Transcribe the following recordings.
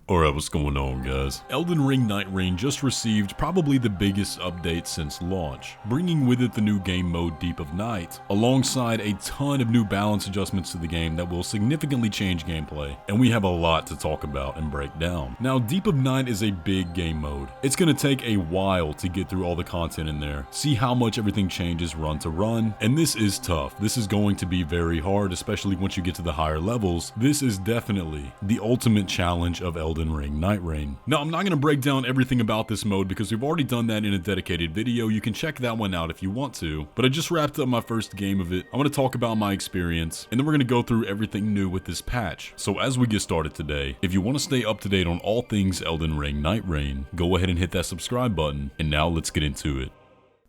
Alright, what's going on, guys? Elden Ring Nightreign just received probably the biggest update since launch, bringing with it the new game mode Deep of Night, alongside a ton of new balance adjustments to the game that will significantly change gameplay, and we have a lot to talk about and break down. Now, Deep of Night is a big game mode. It's gonna take a while to get through all the content in there, see how much everything changes run to run, and this is tough. This is going to be very hard, especially once you get to the higher levels. This is definitely the ultimate challenge of Elden Ring Nightreign. Now, I'm not going to break down everything about this mode because we've already done that in a dedicated video. You can check that one out if you want to, but I just wrapped up my first game of it. I want to talk about my experience, and then we're going to go through everything new with this patch. So as we get started today, if you want to stay up to date on all things Elden Ring Nightreign, go ahead and hit that subscribe button, and now let's get into it.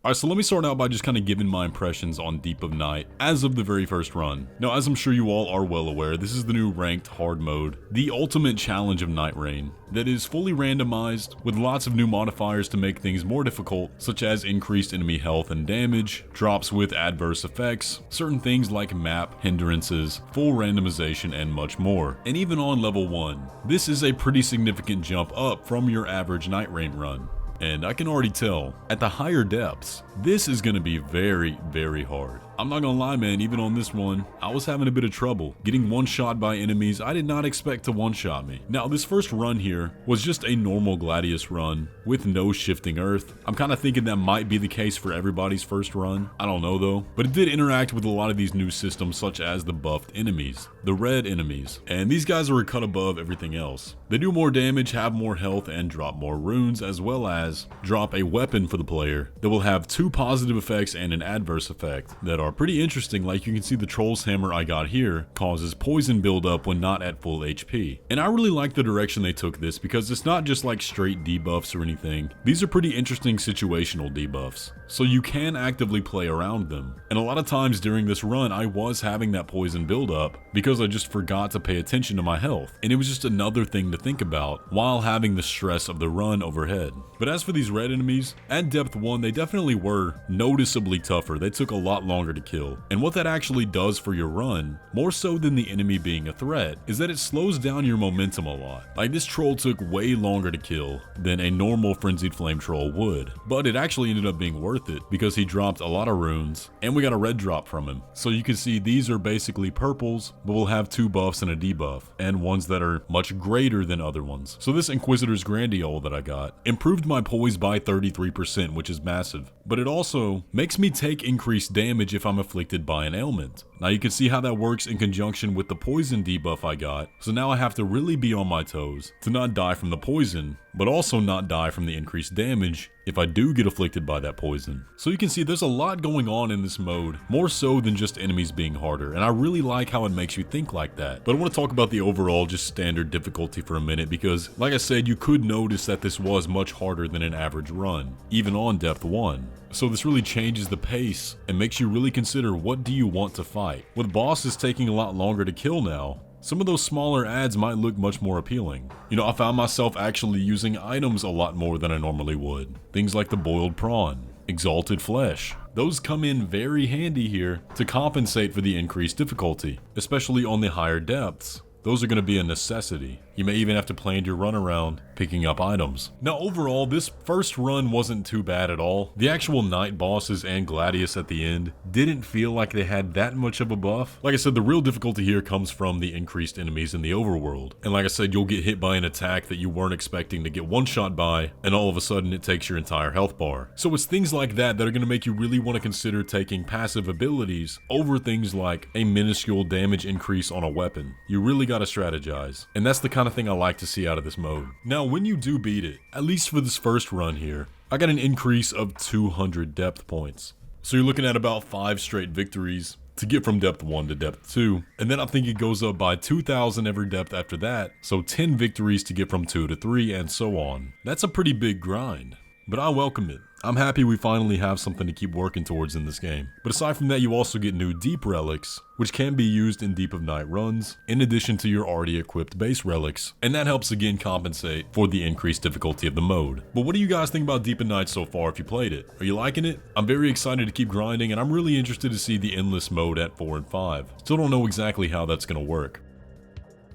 Alright, so let me start out by just kind of giving my impressions on Deep of Night as of the very first run. Now, as I'm sure you all are well aware, this is the new ranked hard mode, the ultimate challenge of Nightreign, that is fully randomized with lots of new modifiers to make things more difficult, such as increased enemy health and damage, drops with adverse effects, certain things like map hindrances, full randomization, and much more. And even on level 1, this is a pretty significant jump up from your average Nightreign run. And I can already tell, at the higher depths, this is going to be very, very hard. I'm not gonna lie, man, even on this one, I was having a bit of trouble getting one-shot by enemies I did not expect to one-shot me. Now, this first run here was just a normal Gladius run with no shifting earth. I'm kind of thinking that might be the case for everybody's first run. I don't know though, but it did interact with a lot of these new systems such as the buffed enemies, the red enemies, and these guys are a cut above everything else. They do more damage, have more health, and drop more runes, as well as drop a weapon for the player that will have 2 positive effects and an adverse effect that are pretty interesting. Like you can see the Troll's Hammer I got here causes poison buildup when not at full HP. And I really like the direction they took this because it's not just like straight debuffs or anything. These are pretty interesting situational debuffs, so you can actively play around them. And a lot of times during this run, I was having that poison buildup because I just forgot to pay attention to my health. And it was just another thing to think about while having the stress of the run overhead. But as for these red enemies, at depth 1, they definitely were noticeably tougher. They took a lot longer to kill. And what that actually does for your run, more so than the enemy being a threat, is that it slows down your momentum a lot. Like this troll took way longer to kill than a normal Frenzied Flame troll would, but it actually ended up being worth it because he dropped a lot of runes and we got a red drop from him. So you can see these are basically purples, but we'll have 2 buffs and a debuff, and ones that are much greater than other ones. So this Inquisitor's Grandiole that I got improved my poise by 33%, which is massive, but it also makes me take increased damage if I'm afflicted by an ailment. Now you can see how that works in conjunction with the poison debuff I got, so now I have to really be on my toes to not die from the poison, but also not die from the increased damage if I do get afflicted by that poison. So you can see there's a lot going on in this mode, more so than just enemies being harder, and I really like how it makes you think like that. But I want to talk about the overall just standard difficulty for a minute because, like I said, you could notice that this was much harder than an average run, even on depth 1. So this really changes the pace and makes you really consider what do you want to fight. With bosses taking a lot longer to kill now, some of those smaller adds might look much more appealing. You know, I found myself actually using items a lot more than I normally would. Things like the boiled prawn, exalted flesh. Those come in very handy here to compensate for the increased difficulty, especially on the higher depths. Those are going to be a necessity. You may even have to plan your run around picking up items. Now overall, this first run wasn't too bad at all. The actual night bosses and Gladius at the end didn't feel like they had that much of a buff. Like I said, the real difficulty here comes from the increased enemies in the overworld. And like I said, you'll get hit by an attack that you weren't expecting to get one shot by, and all of a sudden it takes your entire health bar. So it's things like that that are going to make you really want to consider taking passive abilities over things like a minuscule damage increase on a weapon. You really got to strategize. And that's the kind of thing I like to see out of this mode. Now, when you do beat it, at least for this first run here, I got an increase of 200 depth points. So you're looking at about 5 straight victories to get from depth 1 to depth 2. And then I think it goes up by 2,000 every depth after that. So 10 victories to get from 2 to 3 and so on. That's a pretty big grind, but I welcome it. I'm happy we finally have something to keep working towards in this game. But aside from that, you also get new deep relics, which can be used in Deep of Night runs, in addition to your already equipped base relics, and that helps again compensate for the increased difficulty of the mode. But what do you guys think about Deep of Night so far if you played it? Are you liking it? I'm very excited to keep grinding, and I'm really interested to see the endless mode at 4 and 5. Still don't know exactly how that's gonna work.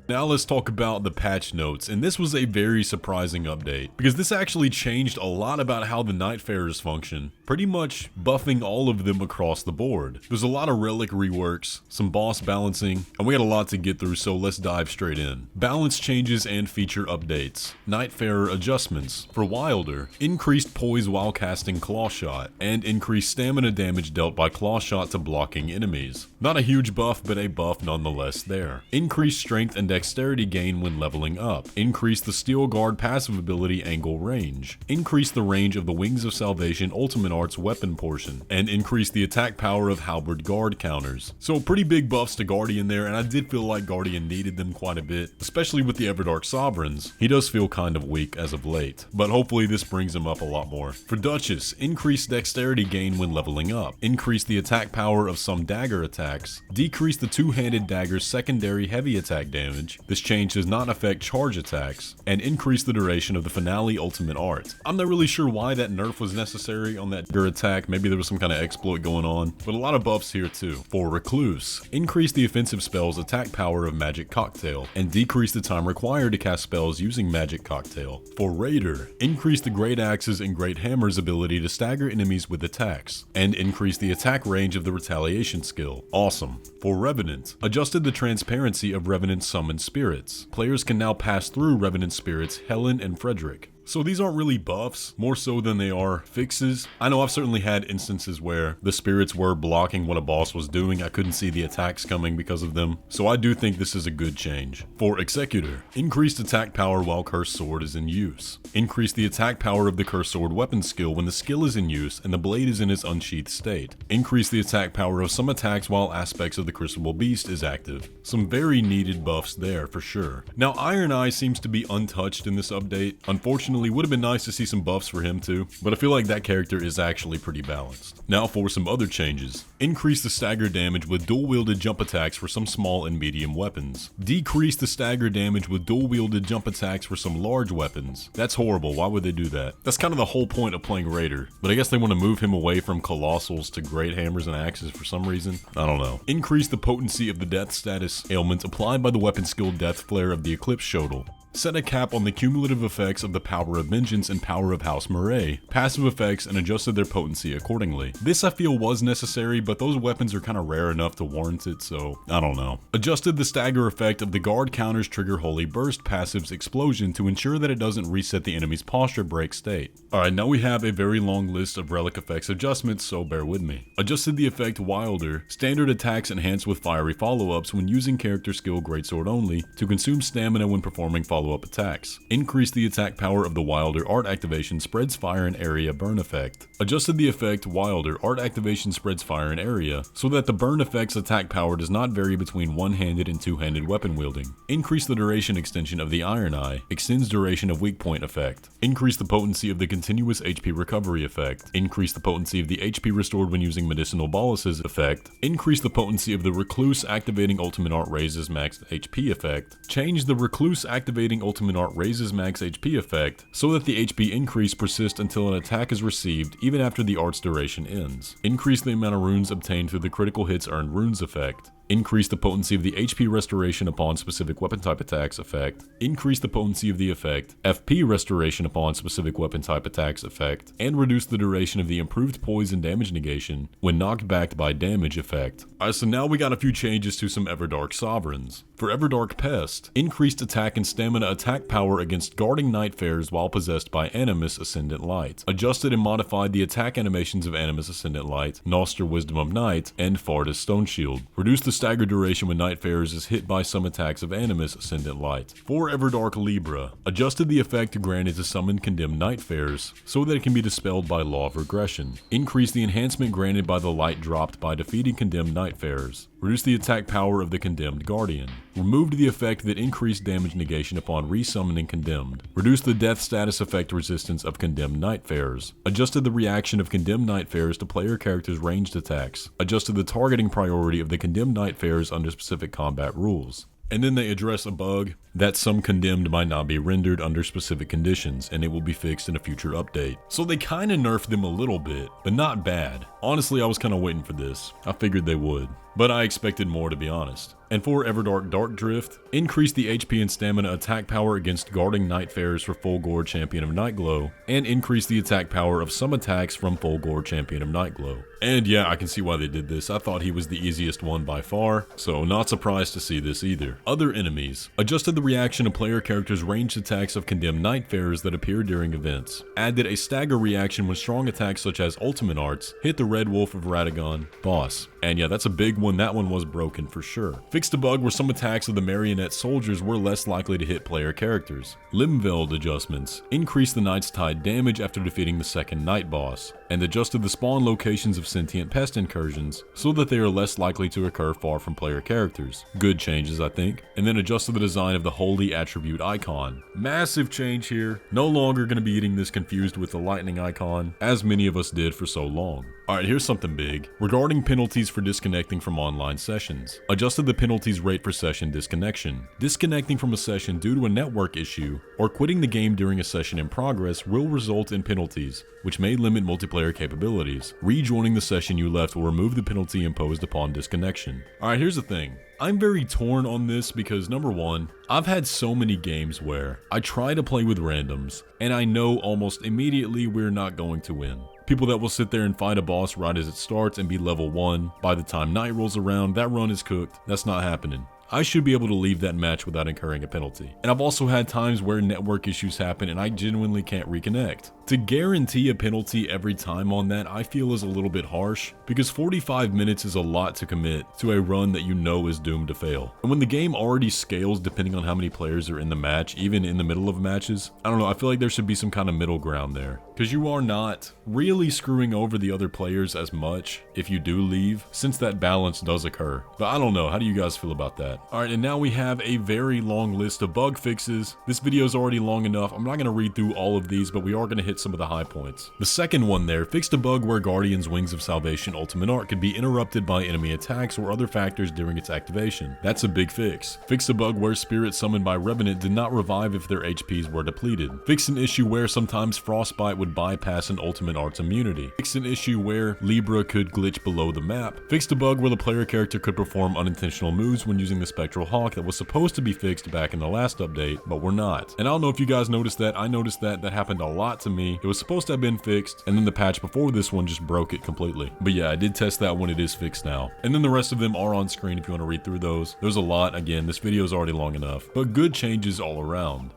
Now let's talk about the patch notes, and this was a very surprising update, because this actually changed a lot about how the Nightfarers function, pretty much buffing all of them across the board. There's a lot of relic reworks, some boss balancing, and we got a lot to get through, so let's dive straight in. Balance changes and feature updates. Nightfarer adjustments. For Wilder, increased poise while casting Claw Shot, and increased stamina damage dealt by Claw Shot to blocking enemies. Not a huge buff, but a buff nonetheless there. Increased strength and dexterity gain when leveling up. Increase the Steel Guard passive ability angle range. Increase the range of the Wings of Salvation Ultimate Arts weapon portion. And increase the attack power of Halberd Guard counters. So pretty big buffs to Guardian there, and I did feel like Guardian needed them quite a bit, especially with the Everdark Sovereigns. He does feel kind of weak as of late, but hopefully this brings him up a lot more. For Duchess, increase dexterity gain when leveling up. Increase the attack power of some dagger attacks. Decrease the two-handed dagger's secondary heavy attack damage. This change does not affect charge attacks, and increase the duration of the Finale Ultimate Art. I'm not really sure why that nerf was necessary on that dagger attack. Maybe there was some kind of exploit going on, but a lot of buffs here too. For Recluse, increase the offensive spell's attack power of Magic Cocktail, and decrease the time required to cast spells using Magic Cocktail. For Raider, increase the Great Axe's and Great Hammer's ability to stagger enemies with attacks, and increase the attack range of the Retaliation skill. Awesome. For Revenant, adjusted the transparency of Revenant's summoned spirits. Players can now pass through Revenant spirits Helen and Frederick. So these aren't really buffs, more so than they are fixes. I know I've certainly had instances where the spirits were blocking what a boss was doing. I couldn't see the attacks coming because of them. So I do think this is a good change. For Executor, increased attack power while Cursed Sword is in use. Increase the attack power of the Cursed Sword weapon skill when the skill is in use and the blade is in its unsheathed state. Increase the attack power of some attacks while aspects of the Crucible Beast is active. Some very needed buffs there for sure. Now Iron Eye seems to be untouched in this update. Unfortunately, would have been nice to see some buffs for him too, but I feel like that character is actually pretty balanced. Now for some other changes. Increase the stagger damage with dual-wielded jump attacks for some small and medium weapons. Decrease the stagger damage with dual-wielded jump attacks for some large weapons. That's horrible, why would they do that? That's kind of the whole point of playing Raider, but I guess they want to move him away from Colossals to Great Hammers and Axes for some reason. I don't know. Increase the potency of the death status ailment applied by the weapon skill Death Flare of the Eclipse Shotel. Set a cap on the cumulative effects of the Power of Vengeance and Power of House Murray, passive effects, and adjusted their potency accordingly. This I feel was necessary, but those weapons are kind of rare enough to warrant it, so I don't know. Adjusted the stagger effect of the Guard counters trigger Holy Burst passive's explosion to ensure that it doesn't reset the enemy's posture break state. Alright, now we have a very long list of relic effects adjustments, so bear with me. Adjusted the effect Wilder, standard attacks enhanced with fiery follow-ups when using character skill Greatsword only, to consume stamina when performing follow-up attacks. Increase the attack power of the Wilder art activation spreads fire and area burn effect. Adjusted the effect Wilder art activation spreads fire and area so that the burn effect's attack power does not vary between one-handed and two-handed weapon wielding. Increase the duration extension of the Iron Eye, extends duration of weak point effect. Increase the potency of the continuous HP recovery effect. Increase the potency of the HP restored when using medicinal boluses effect. Increase the potency of the Recluse activating ultimate art raises max HP effect. Change the Recluse activating ultimate art raises max HP effect so that the HP increase persists until an attack is received even after the art's duration ends. Increase the amount of runes obtained through the critical hits earned runes effect. Increase the potency of the HP restoration upon specific weapon type attacks effect. Increase the potency of the effect FP restoration upon specific weapon type attacks effect. And reduce the duration of the improved poison damage negation when knocked back by damage effect. Alright, so now we got a few changes to some Everdark Sovereigns. For Everdark Pest, increased attack and stamina attack power against guarding Nightfarers while possessed by Animus Ascendant Light. Adjusted and modified the attack animations of Animus Ascendant Light, Noster Wisdom of Night, and Fardus Stone Shield. Reduce the stagger duration when Nightfarers is hit by some attacks of Animus Ascendant Light. For Everdark Libra, adjusted the effect granted to summon condemned Nightfarers so that it can be dispelled by law of regression. Increase the enhancement granted by the light dropped by defeating condemned Nightfarers. Reduce the attack power of the condemned Guardian. Removed the effect that increased damage negation upon resummoning condemned. Reduced the death status effect resistance of condemned Nightfarers. Adjusted the reaction of condemned Nightfarers to player characters' ranged attacks. Adjusted the targeting priority of the condemned Nightfarers under specific combat rules. And then they address a bug that some condemned might not be rendered under specific conditions, and it will be fixed in a future update. So they kinda nerfed them a little bit, but not bad. Honestly, I was kinda waiting for this. I figured they would. But I expected more, to be honest. And for Everdark Dark Drift, increase the HP and stamina attack power against guarding Nightfarers for Full Gore Champion of Nightglow, and increase the attack power of some attacks from Full Gore Champion of Nightglow. And yeah, I can see why they did this. I thought he was the easiest one by far, so not surprised to see this either. Other enemies. Adjusted the reaction of player characters' ranged attacks of condemned Nightfarers that appear during events. Added a stagger reaction when strong attacks such as Ultimate Arts hit the Red Wolf of Radagon boss. And yeah, that's a big one. That one was broken for sure. Fixed a bug where some attacks of the Marionette soldiers were less likely to hit player characters. Limveld adjustments. Increased the Knight's Tide damage after defeating the second Night boss. And adjusted the spawn locations of sentient pest incursions so that they are less likely to occur far from player characters. Good changes, I think. And then adjusted the design of the holy attribute icon. Massive change here. No longer going to be getting this confused with the lightning icon, as many of us did for so long. Alright, here's something big. Regarding penalties for disconnecting from online sessions. Adjusted the penalties rate for session disconnection. Disconnecting from a session due to a network issue, or quitting the game during a session in progress will result in penalties, which may limit multiplayer capabilities. Rejoining the session you left will remove the penalty imposed upon disconnection. Alright, here's the thing. I'm very torn on this because number one, I've had so many games where I try to play with randoms, and I know almost immediately we're not going to win. People that will sit there and fight a boss right as it starts and be level 1. By the time night rolls around, that run is cooked. That's not happening. I should be able to leave that match without incurring a penalty. And I've also had times where network issues happen and I genuinely can't reconnect. To guarantee a penalty every time on that, I feel is a little bit harsh, because 45 minutes is a lot to commit to a run that you know is doomed to fail. And when the game already scales depending on how many players are in the match, even in the middle of matches, I don't know, I feel like there should be some kind of middle ground there. Because you are not really screwing over the other players as much if you do leave, since that balance does occur. But I don't know, how do you guys feel about that? Alright, and now we have a very long list of bug fixes. This video is already long enough. I'm not going to read through all of these, but we are going to hit some of the high points. The second one there fixed a bug where Guardian's Wings of Salvation Ultimate Art could be interrupted by enemy attacks or other factors during its activation. That's a big fix. Fixed a bug where spirits summoned by Revenant did not revive if their HPs were depleted. Fixed an issue where sometimes Frostbite would bypass an Ultimate Art's immunity. Fixed an issue where Libra could glitch below the map. Fixed a bug where the player character could perform unintentional moves when using the Spectral Hawk that was supposed to be fixed back in the last update, but were not. And I don't know if you guys noticed that. I noticed that. That happened a lot to me. It was supposed to have been fixed, and then the patch before this one just broke it completely. But yeah, I did test that one. It is fixed now. And then the rest of them are on screen if you want to read through those. There's a lot. Again, this video is already long enough, but good changes all around.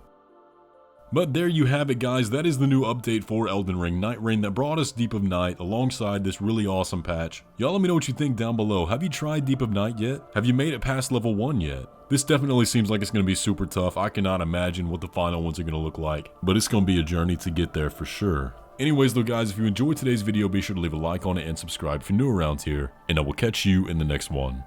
But there you have it, guys. That is the new update for Elden Ring Nightreign that brought us Deep of Night alongside this really awesome patch. Y'all let me know what you think down below. Have you tried Deep of Night yet? Have you made it past level 1 yet? This definitely seems like it's going to be super tough. I cannot imagine what the final ones are going to look like, but it's going to be a journey to get there for sure. Anyways though, guys, if you enjoyed today's video, be sure to leave a like on it and subscribe if you're new around here, and I will catch you in the next one.